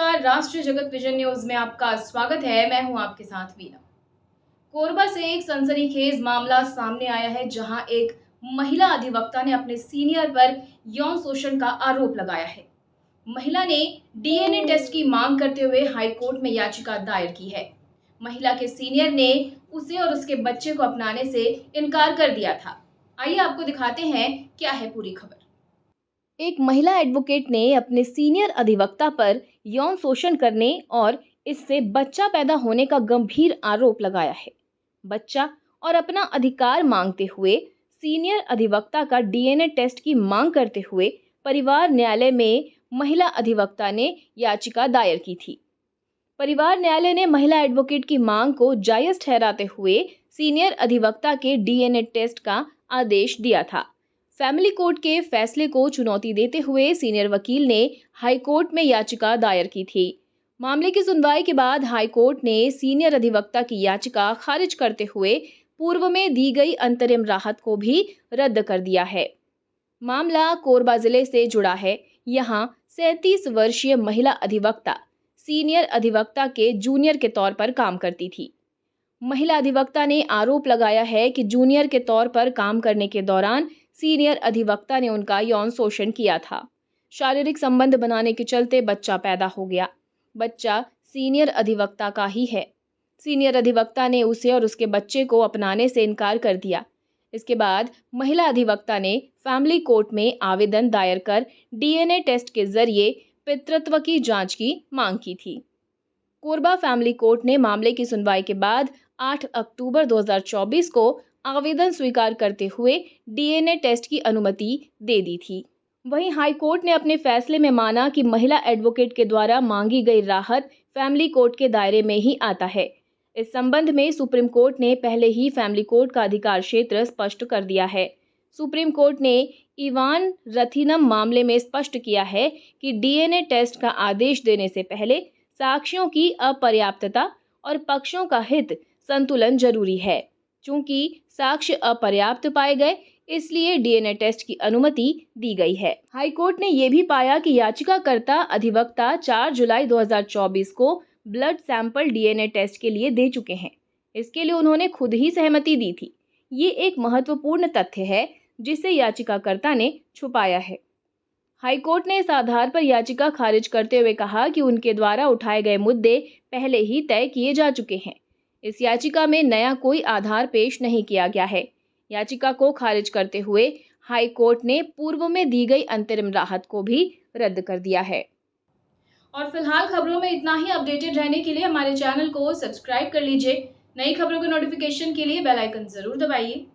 नमस्कार, राष्ट्रीय जगत विजन न्यूज में आपका स्वागत है। मैं हूं आपके साथ वीना। कोरबा से एक सनसनीखेज मामला सामने आया है, जहां एक महिला अधिवक्ता ने अपने सीनियर पर यौन शोषण का आरोप लगाया है। महिला ने डीएनए टेस्ट की मांग करते हुए हाईकोर्ट में याचिका दायर की है। महिला के सीनियर ने उसे और उसके बच्चे को अपनाने से इनकार कर दिया था। आइए आपको दिखाते हैं क्या है पूरी खबर। एक महिला एडवोकेट ने अपने सीनियर अधिवक्ता पर यौन शोषण करने और इससे बच्चा पैदा होने का गंभीर आरोप लगाया है। बच्चा और अपना अधिकार मांगते हुए सीनियर अधिवक्ता का डीएनए टेस्ट की मांग करते हुए परिवार न्यायालय में महिला अधिवक्ता ने याचिका दायर की थी। परिवार न्यायालय ने महिला एडवोकेट की मांग को जायज ठहराते हुए सीनियर अधिवक्ता के डीएनए टेस्ट का आदेश दिया था। फैमिली कोर्ट के फैसले को चुनौती देते हुए सीनियर वकील ने हाई कोर्ट में याचिका दायर की थी। मामले की सुनवाई के बाद हाई कोर्ट ने सीनियर अधिवक्ता की याचिका खारिज करते हुए पूर्व में दी गई अंतरिम राहत को भी रद्द कर दिया है। मामला कोरबा जिले से जुड़ा है। यहाँ 37 वर्षीय महिला अधिवक्ता सीनियर अधिवक्ता के जूनियर के तौर पर काम करती थी। महिला अधिवक्ता ने आरोप लगाया है कि जूनियर के तौर पर काम करने के दौरान सीनियर अधिवक्ता ने उनका यौन शोषण किया था। शारीरिक संबंध बनाने के चलते बच्चा पैदा हो गया। बच्चा सीनियर अधिवक्ता का ही है। सीनियर अधिवक्ता ने उसे और उसके बच्चे को अपनाने से इनकार कर दिया। इसके बाद महिला अधिवक्ता ने फैमिली कोर्ट में आवेदन दायर कर डीएनए टेस्ट के जरिए पितृत्व की जांच की मांग की थी। कोरबा फैमिली कोर्ट ने मामले की सुनवाई के बाद 8 अक्टूबर 2024 को आवेदन स्वीकार करते हुए डीएनए टेस्ट की अनुमति दे दी थी। वहीं हाई कोर्ट ने अपने फैसले में माना कि महिला एडवोकेट के द्वारा मांगी गई राहत फैमिली कोर्ट के दायरे में ही आता है। इस संबंध में सुप्रीम कोर्ट ने पहले ही फैमिली कोर्ट का अधिकार क्षेत्र स्पष्ट कर दिया है। सुप्रीम कोर्ट ने इवान रथिनम मामले में स्पष्ट किया है कि डीएनए टेस्ट का आदेश देने से पहले साक्ष्यों की अपर्याप्तता और पक्षों का हित संतुलन जरूरी है। चूंकि साक्ष्य अपर्याप्त पाए गए, इसलिए डीएनए टेस्ट की अनुमति दी गई है। हाईकोर्ट ने यह भी पाया कि याचिकाकर्ता अधिवक्ता 4 जुलाई 2024 को ब्लड सैंपल डीएनए टेस्ट के लिए दे चुके हैं। इसके लिए उन्होंने खुद ही सहमति दी थी। ये एक महत्वपूर्ण तथ्य है जिसे याचिकाकर्ता ने छुपाया है। हाईकोर्ट ने इस आधार पर याचिका खारिज करते हुए कहा कि उनके द्वारा उठाए गए मुद्दे पहले ही तय किए जा चुके हैं। इस याचिका में नया कोई आधार पेश नहीं किया गया है। याचिका को खारिज करते हुए हाई कोर्ट ने पूर्व में दी गई अंतरिम राहत को भी रद्द कर दिया है। और फिलहाल खबरों में इतना ही। अपडेटेड रहने के लिए हमारे चैनल को सब्सक्राइब कर लीजिए। नई खबरों के नोटिफिकेशन के लिए बेल आइकन जरूर दबाइए।